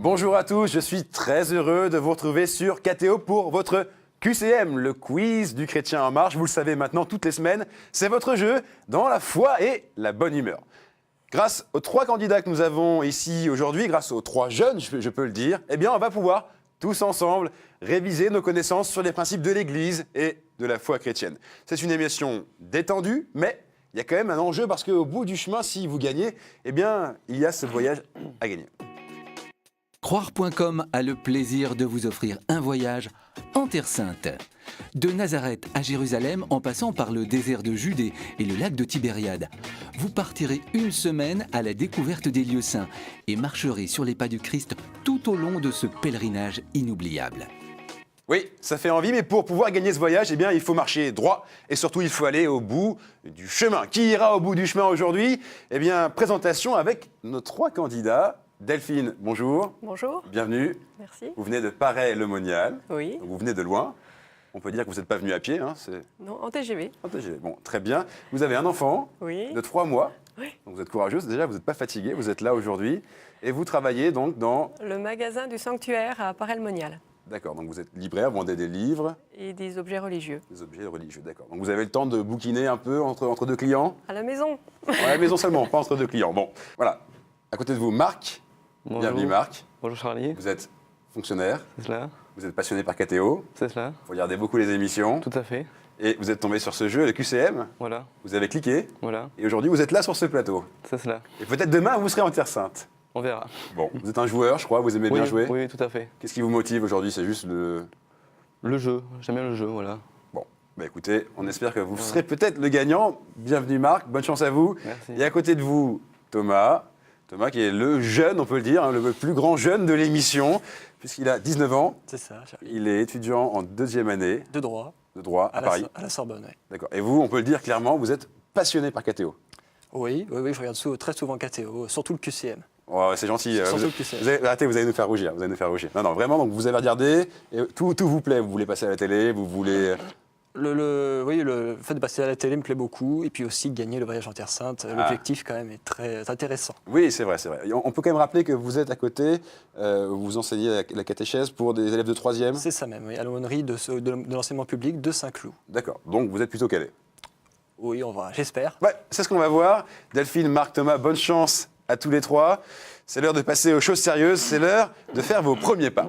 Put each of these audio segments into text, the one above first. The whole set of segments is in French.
Bonjour à tous, je suis très heureux de vous retrouver sur KTO pour votre QCM, le quiz du Chrétien en marche. Vous le savez maintenant, toutes les semaines, c'est votre jeu dans la foi et la bonne humeur. Grâce aux 3 candidats que nous avons ici aujourd'hui, grâce aux 3 jeunes, je peux le dire, eh bien, on va pouvoir tous ensemble réviser nos connaissances sur les principes de l'Église et de la foi chrétienne. C'est une émission détendue, mais il y a quand même un enjeu parce qu'au bout du chemin, si vous gagnez, eh bien, il y a ce voyage à gagner. Croire.com a le plaisir de vous offrir un voyage en Terre Sainte. De Nazareth à Jérusalem, en passant par le désert de Judée et le lac de Tibériade, vous partirez une semaine à la découverte des lieux saints et marcherez sur les pas du Christ tout au long de ce pèlerinage inoubliable. Oui, ça fait envie, mais pour pouvoir gagner ce voyage, eh bien, il faut marcher droit et surtout, il faut aller au bout du chemin. Qui ira au bout du chemin aujourd'hui ? Eh bien, présentation avec nos 3 candidats. Delphine, bonjour. Bonjour. Bienvenue. Merci. Vous venez de Paray-le-Monial. Oui. Donc vous venez de loin. On peut dire que vous n'êtes pas venu à pied. Hein, c'est Non, en TGV. un TGV. Bon, très bien. Vous avez un enfant Oui. de 3 mois. Oui. Donc vous êtes courageuse. Déjà, vous n'êtes pas fatiguée. Vous êtes là aujourd'hui. Et vous travaillez donc dans... Le magasin du sanctuaire à Paray-le-Monial. D'accord. Donc vous êtes libraire, vous vendez des livres, Et des objets religieux. des objets religieux. D'accord. Donc vous avez le temps de bouquiner un peu entre 2 clients. À la maison. À la maison seulement, pas entre 2 clients. Bon, voilà. À côté de vous, Marc. Bonjour. Bienvenue, Marc. Bonjour Charlie, Vous êtes fonctionnaire. c'est cela, Vous êtes passionné par KTO. c'est cela, Vous regardez beaucoup les émissions. tout à fait, Et vous êtes tombé sur ce jeu, le QCM. voilà, Vous avez cliqué. voilà, Et aujourd'hui, vous êtes là sur ce plateau. c'est cela, Et peut-être demain, vous serez en Terre Sainte. on verra. Bon, vous êtes un joueur, je crois. Vous aimez bien jouer. Oui, tout à fait. Qu'est-ce qui vous motive aujourd'hui ? C'est juste le... Le jeu, j'aime bien le jeu, voilà. Bon, bah écoutez, on espère que vous serez peut-être le gagnant. Bienvenue Marc, bonne chance à vous. Merci. Et à côté de vous, Thomas. Thomas qui est le jeune, on peut le dire, hein, le plus grand jeune de l'émission, puisqu'il a 19 ans. C'est ça, Charlie. Il est étudiant en 2e année De droit, de droit à Paris. à la Sorbonne, oui. D'accord. Et vous, on peut le dire clairement, vous êtes passionné par KTO. Oui, je regarde très souvent KTO, surtout le QCM. Oh, c'est gentil. Surtout Vous, le QCM. arrêtez, vous allez nous faire rougir. Vous allez nous faire rougir. Non, vraiment, donc vous avez regardé, et tout vous plaît. Vous voulez passer à la télé, vous voulez... Le fait de passer à la télé me plaît beaucoup, et puis aussi gagner le voyage en Terre Sainte. L'objectif, quand même, est très intéressant. Oui, c'est vrai, c'est vrai. Et on peut quand même rappeler que vous êtes à côté, vous enseignez la catéchèse pour des élèves de 3e. C'est ça même, oui, à l'aumônerie de l'enseignement public de Saint-Cloud. D'accord, donc vous êtes plutôt calé. Oui, on va, j'espère. Ouais, c'est ce qu'on va voir. Delphine, Marc, Thomas, bonne chance à tous les 3. C'est l'heure de passer aux choses sérieuses, c'est l'heure de faire vos premiers pas.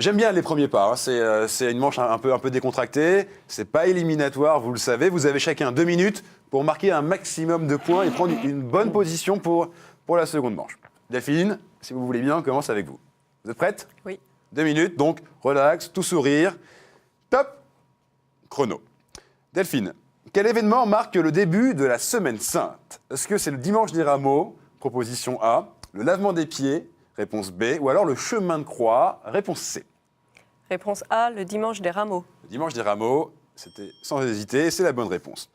J'aime bien les premiers pas, hein. C'est une manche un peu décontractée, c'est pas éliminatoire, vous le savez. Vous avez chacun 2 minutes pour marquer un maximum de points et prendre une bonne position pour la seconde manche. Delphine, si vous voulez bien, on commence avec vous. Vous êtes prête ? Oui. 2 minutes, donc relax, tout sourire. Top, chrono. Delphine, quel événement marque le début de la Semaine Sainte ? Est-ce que c'est le dimanche des rameaux, proposition A, le lavement des pieds, réponse B, ou alors le chemin de croix, réponse C ? Réponse A, le dimanche des rameaux. Le dimanche des rameaux, c'était sans hésiter, c'est la bonne réponse.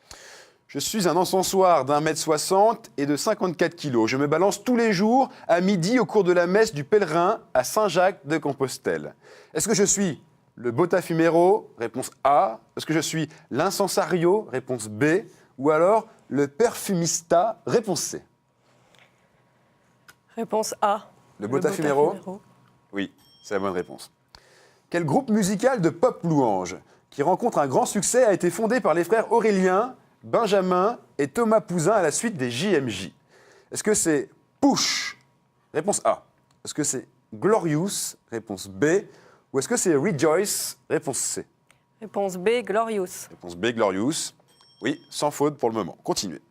Je suis un encensoir d'1,60 m et de 54 kg. Je me balance tous les jours à midi au cours de la messe du pèlerin à Saint-Jacques-de-Compostelle. Est-ce que je suis le Botafumero, réponse A. Est-ce que je suis l'incensario, réponse B. Ou alors le perfumista, réponse C. Réponse A. Le Botafumero ? Oui, c'est la bonne réponse. Quel groupe musical de pop louange qui rencontre un grand succès a été fondé par les frères Aurélien, Benjamin et Thomas Pouzin à la suite des JMJ ? Est-ce que c'est Push ? Réponse A. Est-ce que c'est Glorious ? Réponse B. Ou est-ce que c'est Rejoice ? Réponse C. Réponse B, Glorious. Réponse B, Glorious. Oui, sans faute pour le moment. Continuez.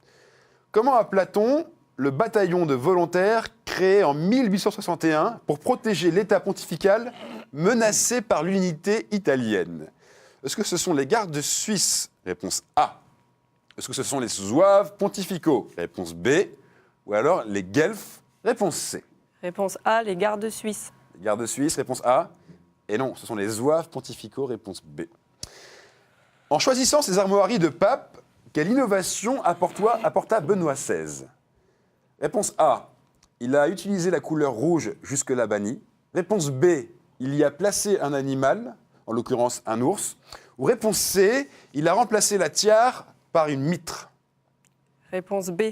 Comment appela-t-on le bataillon de volontaires créé en 1861 pour protéger l'État pontifical menacé par l'unité italienne ? Est-ce que ce sont les gardes suisses ? Réponse A. Est-ce que ce sont les zouaves pontificaux ? Réponse B. Ou alors les guelfes ? Réponse C. Réponse A, les gardes suisses. Les gardes suisses, réponse A. Et non, ce sont les zouaves pontificaux, réponse B. En choisissant ces armoiries de pape, quelle innovation apporta Benoît XVI ? Réponse A. Il a utilisé la couleur rouge jusque-là bannie. Réponse B. Il y a placé un animal, en l'occurrence un ours. Ou réponse C. Il a remplacé la tiare par une mitre. Réponse B.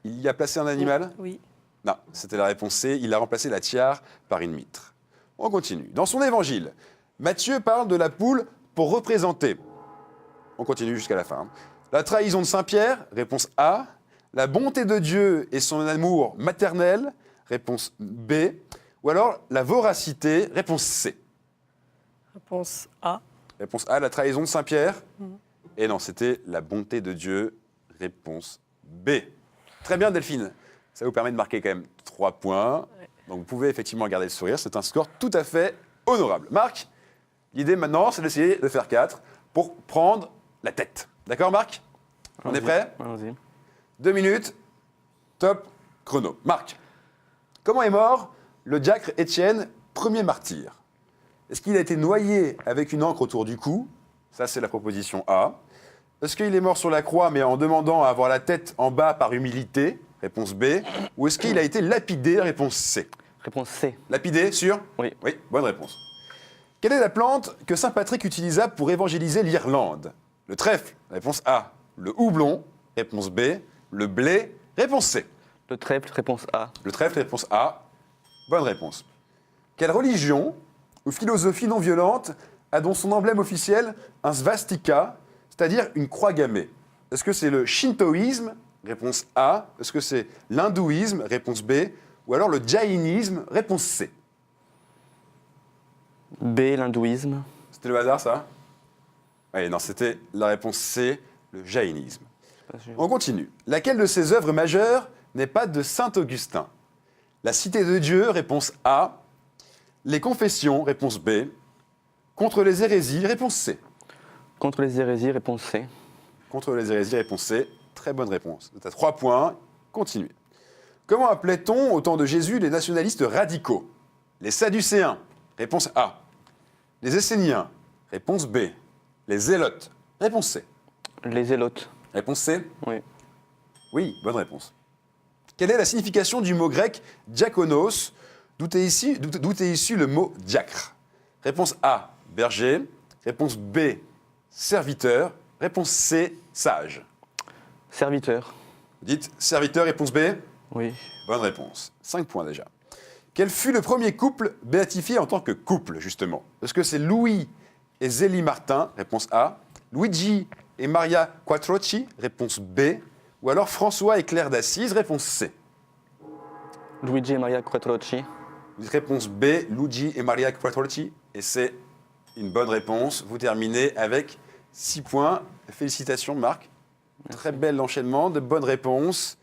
Il y a placé un animal? Oui. Non, c'était la réponse C. Il a remplacé la tiare par une mitre. On continue. Dans son évangile, Matthieu parle de la poule pour représenter. On continue jusqu'à la fin. Hein. La trahison de Saint-Pierre, réponse A. La bonté de Dieu et son amour maternel, réponse B. Ou alors la voracité, réponse C. Réponse A. Réponse A, la trahison de Saint-Pierre. Et non, c'était la bonté de Dieu, réponse B. Très bien, Delphine. Ça vous permet de marquer quand même 3 points. Donc vous pouvez effectivement garder le sourire. C'est un score tout à fait honorable. Marc, l'idée maintenant, c'est d'essayer de faire 4 pour prendre la tête. D'accord, Marc? On est prêt? Allons-y. 2 minutes, top chrono. Marc, comment est mort le diacre Étienne, premier martyr? Est-ce qu'il a été noyé avec une encre autour du cou? Ça, c'est la proposition A. Est-ce qu'il est mort sur la croix, mais en demandant à avoir la tête en bas par humilité? Réponse B. Ou est-ce qu'il a été lapidé? Réponse C. Réponse C. Lapidé, sûr? Oui. Oui, bonne réponse. Quelle est la plante que saint Patrick utilisa pour évangéliser l'Irlande? Le trèfle, réponse A. Le houblon, réponse B. Le blé, réponse C. Le trèfle, réponse A. Le trèfle, réponse A. Bonne réponse. Quelle religion ou philosophie non violente a dans son emblème officiel un svastika, c'est-à-dire une croix gammée? Est-ce que c'est le shintoïsme? Réponse A. Est-ce que c'est l'hindouisme? Réponse B. Ou alors le jaïnisme? Réponse C. B, l'hindouisme. C'était le hasard, ça? Oui, non, c'était la réponse C, le jaïnisme. Pas sûr. On continue. Laquelle de ces œuvres majeures n'est pas de saint Augustin? La Cité de Dieu, réponse A. Les Confessions, réponse B. Contre les hérésies, réponse C. Contre les hérésies, réponse C. Contre les hérésies, réponse C. Très bonne réponse. Tu as 3 points. Continuez. Comment appelait-on au temps de Jésus les nationalistes radicaux? Les Sadducéens, réponse A. Les Esséniens, réponse B. Les Zélotes, réponse C. Les zélotes. Réponse C? Oui. Oui, bonne réponse. Quelle est la signification du mot grec diakonos, d'où est issu le mot diacre? Réponse A, berger. Réponse B, serviteur. Réponse C, sage. Serviteur. Vous dites serviteur, réponse B? Oui. Bonne réponse. 5 points déjà. Quel fut le premier couple béatifié en tant que couple, justement? Est-ce que c'est Louis et Zélie Martin? Réponse A. Luigi et Maria Quattrocchi? Réponse B. Ou alors François et Claire d'Assise? Réponse C. Luigi et Maria Quattrocchi. Vous dites réponse B, Luigi et Maria Quattrocchi. Et c'est une bonne réponse. Vous terminez avec 6 points. Félicitations, Marc. Très bel enchaînement de bonnes réponses.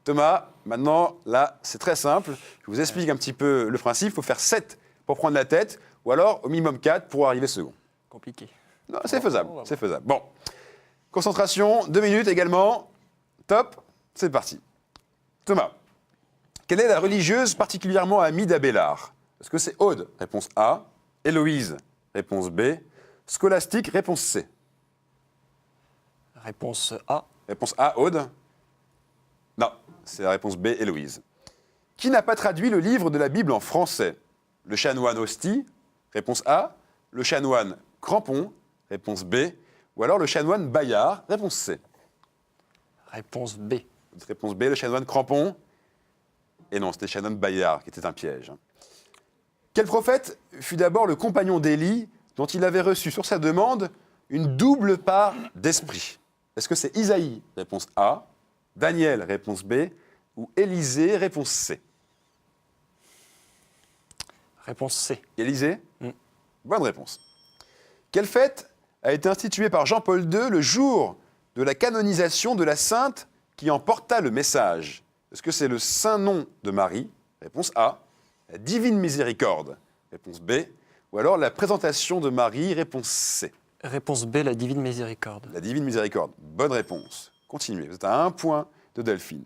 Thomas, maintenant, là, c'est très simple. Je vous explique un petit peu le principe. Il faut faire 7 pour prendre la tête, ou alors au minimum 4 pour arriver second. Compliqué. Non, c'est faisable, c'est faisable. Bon, concentration, 2 minutes également. Top, c'est parti. Thomas, quelle est la religieuse particulièrement amie d'Abélard? Est-ce que c'est Aude? Réponse A. Héloïse? Réponse B. Scolastique? Réponse C. Réponse A. Réponse A, Aude? Non, c'est la réponse B, Héloïse. Qui n'a pas traduit le livre de la Bible en français? Le chanoine Ostie? Réponse A. Le chanoine Crampon? Réponse B. Ou alors le chanoine Bayard? Réponse C. Réponse B. Réponse B, le chanoine Crampon? Et non, c'était le chanoine Bayard qui était un piège. Quel prophète fut d'abord le compagnon d'Élie dont il avait reçu sur sa demande une double part d'esprit? Est-ce que c'est Isaïe? Réponse A. Daniel? Réponse B. Ou Élisée? Réponse C. Réponse C. Élisée? Bonne réponse. Quelle fête a été instituée par Jean-Paul II le jour de la canonisation de la sainte qui en porta le message? Est-ce que c'est le Saint-Nom de Marie? Réponse A. La Divine Miséricorde? Réponse B. Ou alors la présentation de Marie? Réponse C. Réponse B, la divine miséricorde. La Divine Miséricorde. Bonne réponse. Continuez. Vous êtes à 1 point de Delphine.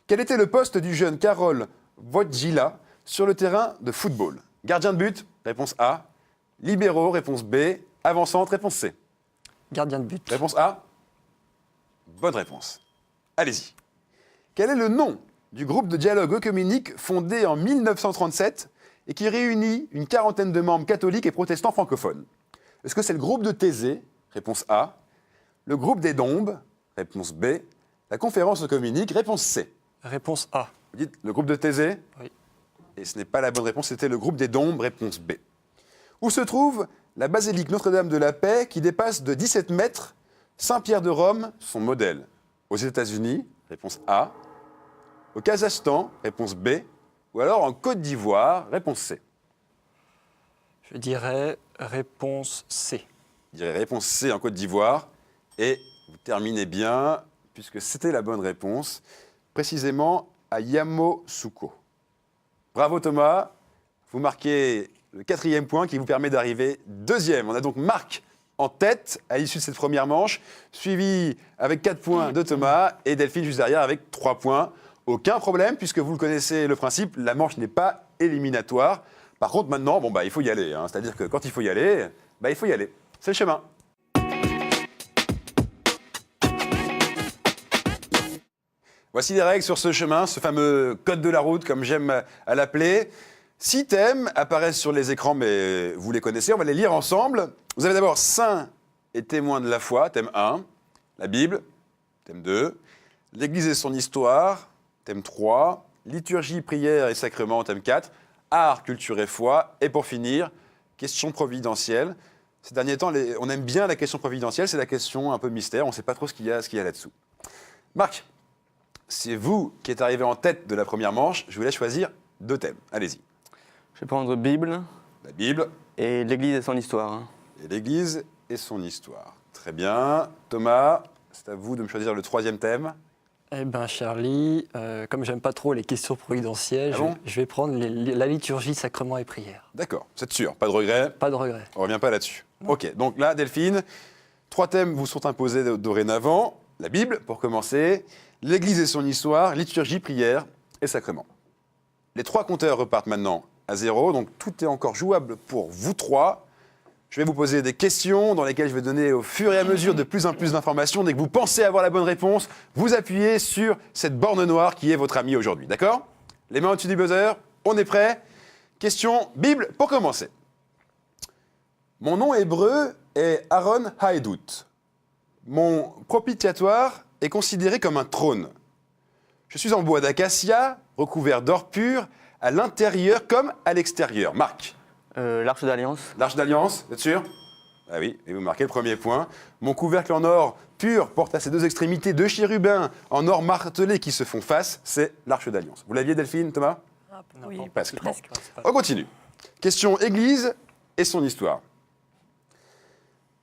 Quel était le poste du jeune Karol Wojtyla sur le terrain de football? Gardien de but? Réponse A. Libéraux? Réponse B. Avant-centre? Réponse C. Gardien de but. Réponse A. Bonne réponse. Allez-y. Quel est le nom du groupe de dialogue œcuménique fondé en 1937 et qui réunit une quarantaine de membres catholiques et protestants francophones? Est-ce que c'est le groupe de Thésée? Réponse A. Le groupe des Dombes? Réponse B. La conférence se communique. Réponse C. Réponse A. Vous dites le groupe de Thésée? Oui. Et ce n'est pas la bonne réponse, c'était le groupe des Dombes. Réponse B. Où se trouve la basilique Notre-Dame de la Paix qui dépasse de 17 mètres Saint-Pierre de Rome, son modèle? Aux États-Unis? Réponse A. Au Kazakhstan? Réponse B. Ou alors en Côte d'Ivoire? Réponse C. Je dirais réponse C. Je dirais réponse C en Côte d'Ivoire. Et vous terminez bien, puisque c'était la bonne réponse, précisément à Yamoussoukro. Bravo Thomas, vous marquez le 4e point qui vous permet d'arriver 2e. On a donc Marc en tête à l'issue de cette première manche, suivi avec 4 points de Thomas et Delphine juste derrière avec 3 points. Aucun problème, puisque vous le connaissez le principe, la manche n'est pas éliminatoire. Par contre, maintenant, il faut y aller. C'est-à-dire que quand il faut y aller, il faut y aller. C'est le chemin. Voici les règles sur ce chemin, ce fameux code de la route, comme j'aime à l'appeler. 6 thèmes apparaissent sur les écrans, mais vous les connaissez, on va les lire ensemble. Vous avez d'abord Saint et témoin de la foi, thème 1. La Bible, thème 2. L'Église et son histoire, thème 3. Liturgie, prière et sacrement, thème 4. Art, culture et foi. Et pour finir, question providentielle. Ces derniers temps, on aime bien la question providentielle, c'est la question un peu mystère, on ne sait pas trop ce qu'il y a là-dessous. Marc, c'est vous qui êtes arrivé en tête de la première manche, je vous laisse choisir 2 thèmes. Allez-y. Je vais prendre Bible La Bible et l'Église et son histoire. et l'Église et son histoire. Très bien. Thomas, c'est à vous de me choisir le 3e thème. Eh bien, Charlie, comme j'aime pas trop les questions providentielles, Ah bon je vais prendre la liturgie, sacrement et prière. D'accord, vous êtes sûr, pas de regret, Pas de regret. on ne revient pas là-dessus. Ok, donc là, Delphine, 3 thèmes vous sont imposés dorénavant. La Bible, pour commencer, l'Église et son histoire, liturgie, prière et sacrement. Les 3 compteurs repartent maintenant à 0, donc tout est encore jouable pour vous 3. Je vais vous poser des questions dans lesquelles je vais donner au fur et à mesure de plus en plus d'informations. Dès que vous pensez avoir la bonne réponse, vous appuyez sur cette borne noire qui est votre ami aujourd'hui, d'accord? Les mains au-dessus du buzzer, on est prêt? Question Bible pour commencer. Mon nom hébreu est Aaron Haïdout. Mon propitiatoire est considéré comme un trône. Je suis en bois d'acacia, recouvert d'or pur, à l'intérieur comme à l'extérieur. Marc. L'Arche d'Alliance. L'Arche d'Alliance, vous êtes sûr? Ah oui, et vous marquez le premier point. Mon couvercle en or pur porte à ses 2 extrémités 2 chérubins en or martelé qui se font face. C'est l'Arche d'Alliance. Vous l'aviez, Delphine, Thomas? Oui, Presque. presque. On continue. Question Église et son histoire.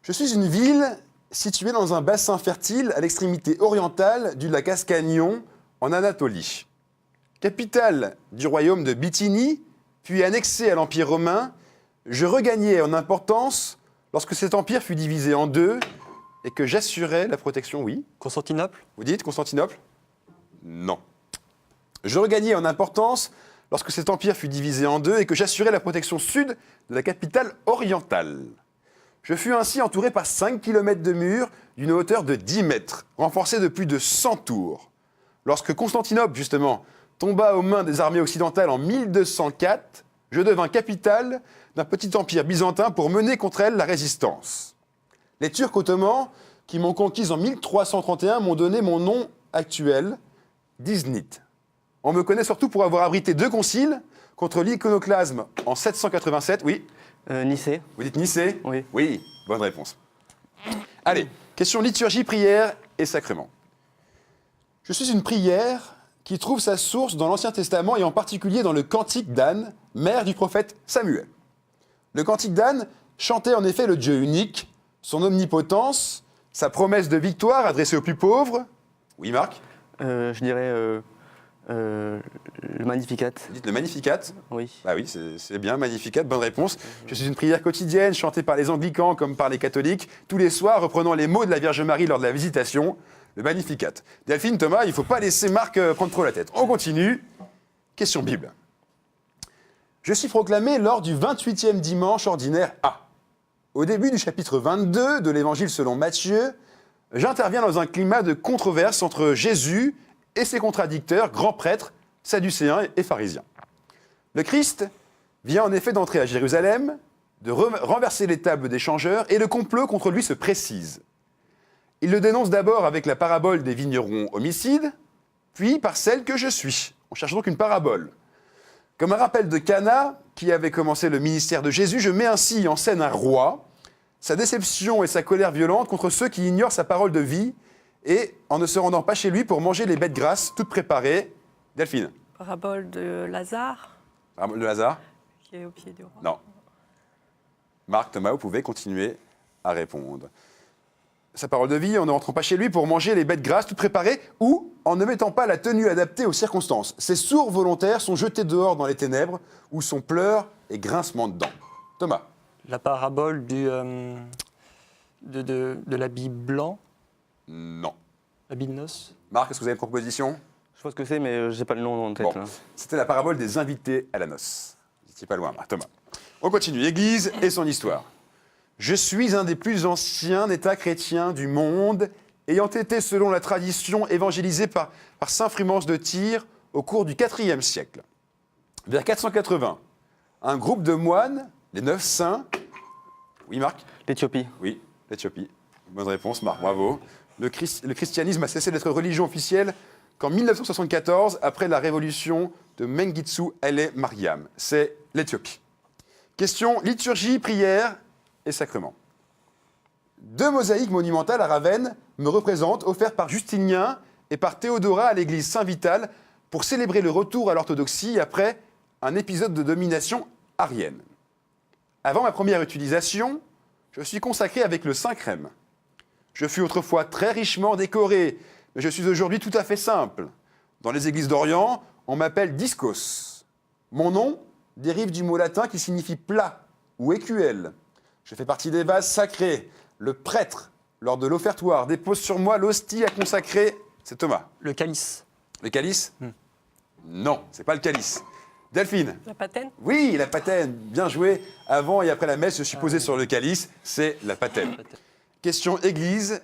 Je suis une ville située dans un bassin fertile à l'extrémité orientale du lac Ascanion, en Anatolie. Capitale du royaume de Bithynie, puis annexée à l'Empire romain, je regagnais en importance lorsque cet empire fut divisé en 2 et que j'assurais la protection, oui. Constantinople? Vous dites Constantinople? Non. Je regagnais en importance lorsque cet empire fut divisé en 2 et que j'assurais la protection sud de la capitale orientale. Je fus ainsi entouré par 5 km de murs d'une hauteur de 10 mètres, renforcés de plus de 100 tours. Lorsque Constantinople, justement, tomba aux mains des armées occidentales en 1204, je devins capitale d'un petit empire byzantin pour mener contre elle la résistance. Les Turcs ottomans, qui m'ont conquise en 1331, m'ont donné mon nom actuel, d'Iznit. On me connaît surtout pour avoir abrité 2 conciles contre l'iconoclasme en 787, oui. Nicée. Vous dites Nicée? Oui. Oui, bonne réponse. Allez, question liturgie, prière et sacrement. Je suis une prière qui trouve sa source dans l'Ancien Testament et en particulier dans le Cantique d'Anne, mère du prophète Samuel. Le Cantique d'Anne chantait en effet le Dieu unique, son omnipotence, sa promesse de victoire adressée aux plus pauvres. Oui, Marc? Je dirais le Magnificat. Vous dites le Magnificat? Oui. Ah oui, c'est bien, Magnificat, bonne réponse. Je suis une prière quotidienne, chantée par les anglicans comme par les catholiques, tous les soirs, reprenant les mots de la Vierge Marie lors de la visitation, le Magnificat. Delphine, Thomas, il ne faut pas laisser Marc prendre trop la tête. On continue. Question Bible. Je suis proclamé lors du 28e dimanche ordinaire A. Au début du chapitre 22 de l'Évangile selon Matthieu, j'interviens dans un climat de controverse entre Jésus et ses contradicteurs, grands prêtres, sadducéens et pharisiens. Le Christ vient en effet d'entrer à Jérusalem, de renverser les tables des changeurs, et le complot contre lui se précise. Il le dénonce d'abord avec la parabole des vignerons homicides, puis par celle que je suis. On cherche donc une parabole. Comme un rappel de Cana, qui avait commencé le ministère de Jésus, je mets ainsi en scène un roi, sa déception et sa colère violente contre ceux qui ignorent sa parole de vie, et en ne se rendant pas chez lui pour manger les bêtes grasses, toutes préparées. Delphine. Parabole de Lazare, Parabole de Lazare? qui est au pied du roi. Non. Marc, Thomas, vous pouvez continuer à répondre. Sa parole de vie en ne rentrant pas chez lui pour manger les bêtes grasses toutes préparées ou en ne mettant pas la tenue adaptée aux circonstances. Ses sourds volontaires sont jetés dehors dans les ténèbres où sont pleurs et grincements de dents. Thomas. La parabole de l'habit blanc, Non. l'habit de noces. Marc, est-ce que vous avez une proposition? Je vois ce que c'est, mais je n'ai pas le nom en tête. Bon, Là. c'était la parabole des invités à la noce. Vous n'étiez pas loin, Marc. Thomas. On continue. Église et son histoire. Je suis un des plus anciens États chrétiens du monde, ayant été, selon la tradition, évangélisé par saint Frumens de Tyr au cours du IVe siècle. Vers 480, un groupe de moines, les 9 saints... Oui, Marc? L'Éthiopie. Oui, l'Éthiopie. Bonne réponse, Marc, bravo. Le christianisme a cessé d'être religion officielle qu'en 1974, après la révolution de Mengistu Haile Mariam. C'est l'Éthiopie. Question liturgie, prière et sacrement. 2 mosaïques monumentales à Ravenne me représentent, offertes par Justinien et par Théodora à l'église Saint-Vital pour célébrer le retour à l'orthodoxie après un épisode de domination arienne. Avant ma première utilisation, je suis consacré avec le Saint-Crème. Je fus autrefois très richement décoré, mais je suis aujourd'hui tout à fait simple. Dans les églises d'Orient, on m'appelle Discos. Mon nom dérive du mot latin qui signifie plat ou écuelle. Je fais partie des vases sacrés. Le prêtre, lors de l'offertoire, dépose sur moi l'hostie à consacrer. C'est Thomas. Le calice. Le calice? Non, c'est pas le calice. Delphine. La patène, Oui, la patène, bien joué. Avant et après la messe, je suis posé sur le calice, c'est la patène. Question Église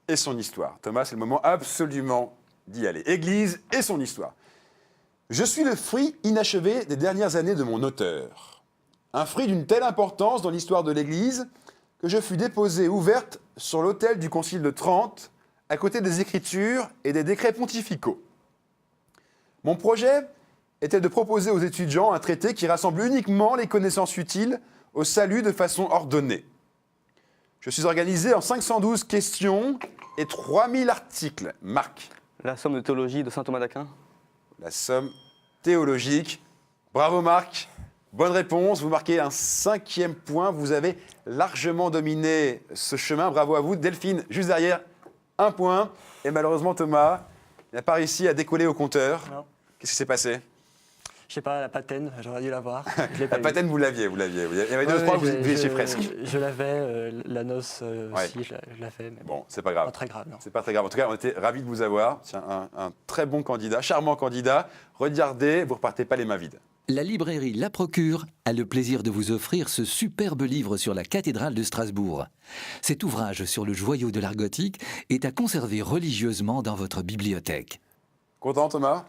et son histoire. Thomas, c'est le moment absolument d'y aller. Église et son histoire. Je suis le fruit inachevé des dernières années de mon auteur. Un fruit d'une telle importance dans l'histoire de l'Église que je fus déposé ouverte sur l'autel du Concile de Trente, à côté des Écritures et des décrets pontificaux. Mon projet était de proposer aux étudiants un traité qui rassemble uniquement les connaissances utiles au salut de façon ordonnée. Je suis organisé en 512 questions et 3000 articles. Marc, La somme de théologie de saint Thomas d'Aquin. la somme théologique. Bravo Marc, bonne réponse. Vous marquez un 5e point. Vous avez largement dominé ce chemin. Bravo à vous. Delphine, juste derrière, 1 point. Et malheureusement Thomas, il n'a pas réussi à décoller au compteur. Non. Qu'est-ce qui s'est passé? Je sais pas, la patène, j'aurais dû l'avoir. Je l'ai pas La eu. patène, vous l'aviez. Il y avait 2 Ouais, trois, vous je- étiez je- presque. Je l'avais, la noce Ouais. aussi, je l'avais, mais Bon, c'est pas pas grave. très grave, non. C'est pas très grave. En tout cas, on était ravis de vous avoir. Tiens, un très bon candidat, charmant candidat. Regardez, vous repartez pas les mains vides. La librairie La Procure a le plaisir de vous offrir ce superbe livre sur la cathédrale de Strasbourg. Cet ouvrage sur le joyau de l'art gothique est à conserver religieusement dans votre bibliothèque. Content, Thomas?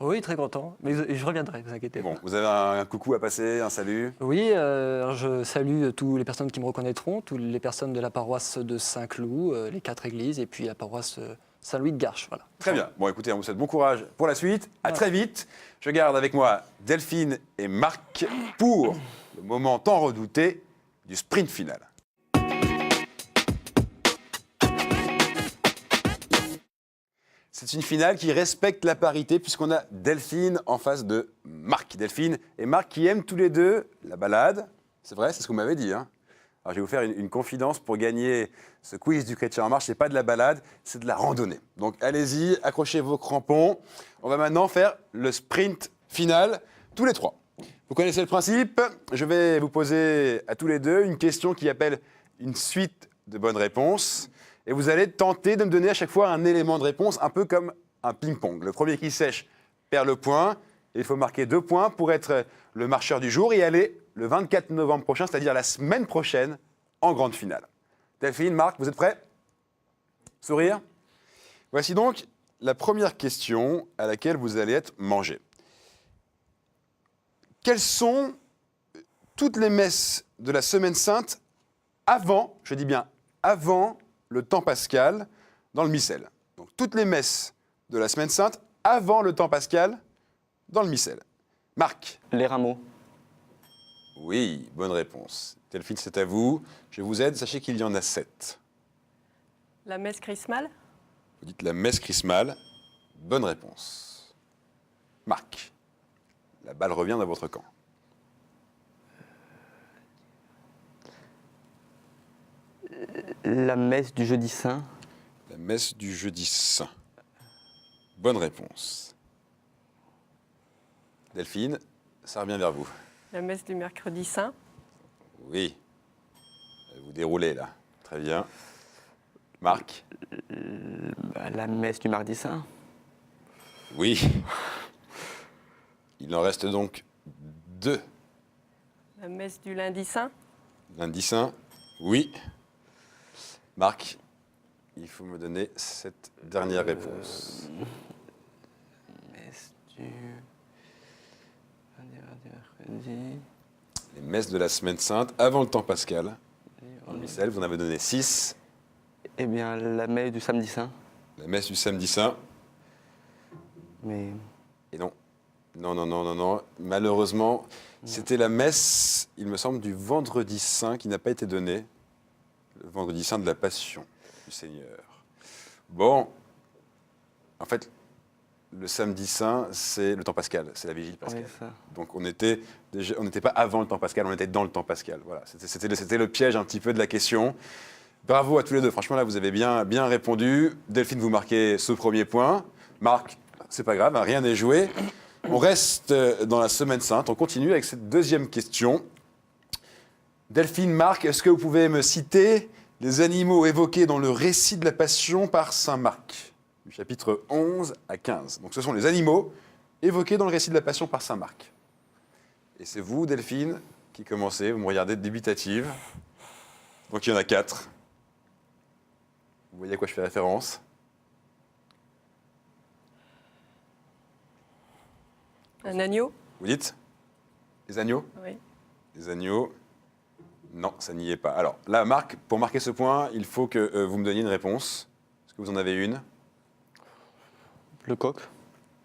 Oui, très content, mais je reviendrai, vous inquiétez Bon, pas. vous avez un coucou à passer, un salut. Oui, je salue toutes les personnes qui me reconnaîtront, toutes les personnes de la paroisse de Saint-Cloud, les 4 églises, et puis la paroisse Saint-Louis de Garches. Voilà. Très bien. Bon, écoutez, on vous souhaite bon courage pour la suite. À Ouais. très vite. Je garde avec moi Delphine et Marc pour le moment tant redouté du sprint final. C'est une finale qui respecte la parité puisqu'on a Delphine en face de Marc. Delphine et Marc qui aiment tous les deux la balade. C'est vrai, c'est ce que vous m'avez dit. Hein. Alors, je vais vous faire une confidence pour gagner ce quiz du Chrétien en marche. Ce n'est pas de la balade, c'est de la randonnée. Donc allez-y, accrochez vos crampons. On va maintenant faire le sprint final, tous les trois. Vous connaissez le principe. Je vais vous poser à tous les deux une question qui appelle une suite de bonnes réponses. Et vous allez tenter de me donner à chaque fois un élément de réponse, un peu comme un ping-pong. Le premier qui sèche perd le point. Et il faut marquer 2 points pour être le marcheur du jour et aller le 24 novembre prochain, c'est-à-dire la semaine prochaine, en grande finale. Delphine, Marc, vous êtes prêts? Sourire? Voici donc la première question à laquelle vous allez être mangé. Quelles sont toutes les messes de la Semaine Sainte avant, je dis bien avant, le temps pascal, dans le missel. Donc toutes les messes de la semaine sainte avant le temps pascal dans le missel. Marc. Les rameaux. Oui, bonne réponse. Delphine, c'est à vous. Je vous aide, sachez qu'il y en a 7. La messe chrismale. Vous dites la messe chrismale. Bonne réponse. Marc. La balle revient dans votre camp. La messe du jeudi saint. La messe du jeudi saint. Bonne réponse. Delphine, ça revient vers vous. La messe du mercredi saint. Oui. Vous déroulez là. Très bien. Marc. La messe du mardi saint. Oui. Il en reste donc 2. La messe du lundi saint. Lundi saint. Oui. Marc, il faut me donner cette dernière réponse. Messe du mercredi. Les messes de la semaine sainte avant le temps pascal. En missel, vous en avez donné 6. Eh bien, la messe du samedi saint. La messe du samedi saint. Mais Et non. Non. Malheureusement, c'était la messe, il me semble, du vendredi saint qui n'a pas été donnée. Le vendredi saint de la Passion du Seigneur. Bon. En fait, le samedi saint, c'est le temps pascal, c'est la vigile pascale. ouais, ça. Donc on n'était pas avant le temps pascal, on était dans le temps pascal. Voilà, c'était le piège un petit peu de la question. Bravo à tous les deux. Franchement, là, vous avez bien répondu. Delphine, vous marquez ce premier point. Marc, c'est pas grave, hein, rien n'est joué. On reste dans la semaine sainte. On continue avec cette deuxième question. Delphine, Marc, est-ce que vous pouvez me citer les animaux évoqués dans le récit de la Passion par saint Marc, du chapitre 11 à 15. Donc ce sont les animaux évoqués dans le récit de la Passion par saint Marc. Et c'est vous, Delphine, qui commencez. Vous me regardez dubitative. Donc il y en a 4. Vous voyez à quoi je fais référence? Un agneau. Vous dites? Les agneaux? Oui. Les agneaux? Non, ça n'y est pas. Alors là, Marc, pour marquer ce point, il faut que vous me donniez une réponse. Est-ce que vous en avez une? Le coq.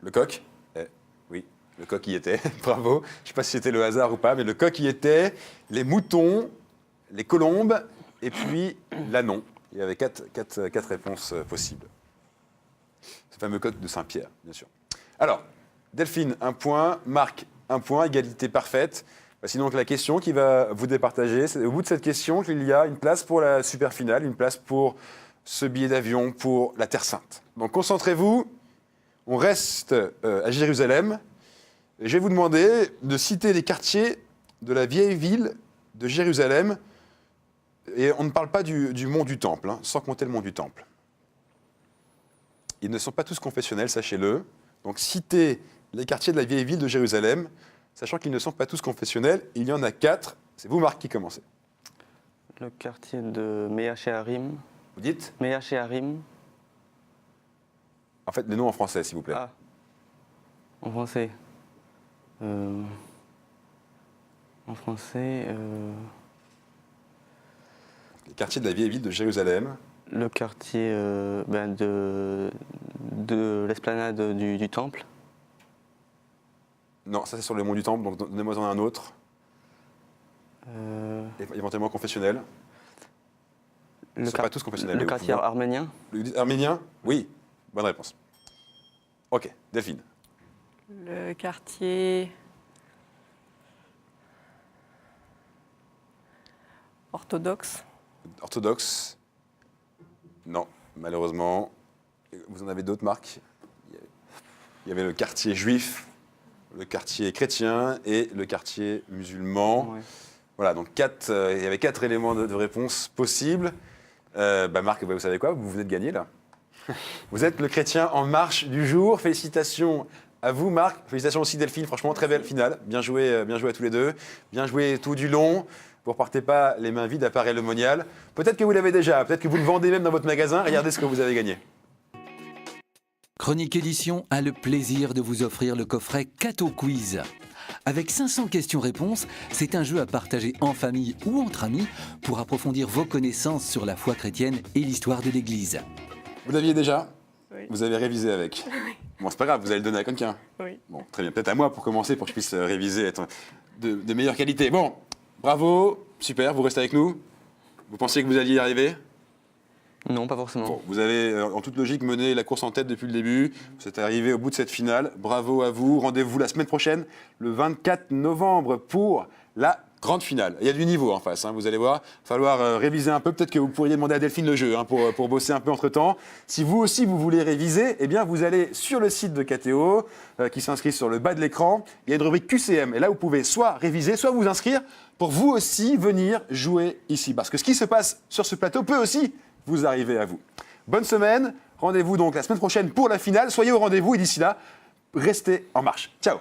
Le coq? Oui, le coq y était. Bravo. Je ne sais pas si c'était le hasard ou pas, mais le coq y était. Les moutons, les colombes, et puis l'anon. Il y avait quatre réponses possibles. Ce fameux coq de Saint-Pierre, bien sûr. Alors, Delphine, 1 point. Marc, 1 point. Égalité parfaite. Voici donc la question qui va vous départager. C'est au bout de cette question qu'il y a une place pour la super finale, une place pour ce billet d'avion pour la Terre Sainte. Donc concentrez-vous. On reste à Jérusalem. Et je vais vous demander de citer les quartiers de la vieille ville de Jérusalem. Et on ne parle pas du mont du Temple, hein, sans compter le mont du Temple. Ils ne sont pas tous confessionnels, sachez-le. Donc citez les quartiers de la vieille ville de Jérusalem, sachant qu'ils ne sont pas tous confessionnels. Il y en a 4. C'est vous, Marc, qui commencez. Le quartier de Méa-Sheharim. Vous dites? Méa-Sheharim. En fait, les noms en français, s'il vous plaît. Ah. En français. En français. Les quartiers de la vieille ville de Jérusalem. Le quartier de l'esplanade du temple. Non, ça c'est sur le mont du Temple, donc donnez-moi un autre. Éventuellement confessionnel. Ils ne sont pas tous confessionnels. Le mais quartier arménien. Arménien? Oui, bonne réponse. Ok, Delphine. Le quartier orthodoxe. Orthodoxe? Non, malheureusement. Vous en avez d'autres, Marc? Il y avait le quartier juif, le quartier chrétien et le quartier musulman. Ouais. Voilà, donc il y avait 4 éléments de réponse possibles. Marc, vous savez quoi? Vous venez de gagner, là. Vous êtes le chrétien en marche du jour. Félicitations à vous, Marc. Félicitations aussi, Delphine. Franchement, très belle finale. Bien joué à tous les deux. Bien joué tout du long. Vous ne repartez pas les mains vides à part le monial. Peut-être que vous l'avez déjà. Peut-être que vous le vendez même dans votre magasin. Regardez ce que vous avez gagné. Chronique Édition a le plaisir de vous offrir le coffret Cato Quiz. Avec 500 questions-réponses, c'est un jeu à partager en famille ou entre amis pour approfondir vos connaissances sur la foi chrétienne et l'histoire de l'Église. Vous l'aviez déjà? Oui. Vous avez révisé avec. Bon, c'est pas grave, vous allez le donner à quelqu'un. Oui. Bon, très bien. Peut-être à moi pour commencer, pour que je puisse réviser, être de meilleure qualité. Bon, bravo, super, vous restez avec nous. Vous pensiez que vous alliez y arriver? Non, pas forcément. Bon, vous avez en toute logique mené la course en tête depuis le début. Vous êtes arrivé au bout de cette finale. Bravo à vous. Rendez-vous la semaine prochaine, le 24 novembre, pour la grande finale. Il y a du niveau en face, hein, vous allez voir. Il va falloir réviser un peu. Peut-être que vous pourriez demander à Delphine le jeu, hein, pour bosser un peu entre-temps. Si vous aussi, vous voulez réviser, eh bien, vous allez sur le site de KTO, qui s'inscrit sur le bas de l'écran. Il y a une rubrique QCM. Et là, vous pouvez soit réviser, soit vous inscrire pour vous aussi venir jouer ici. Parce que ce qui se passe sur ce plateau peut aussi vous arriver à vous. Bonne semaine. Rendez-vous donc la semaine prochaine pour la finale. Soyez au rendez-vous et d'ici là, restez en marche. Ciao.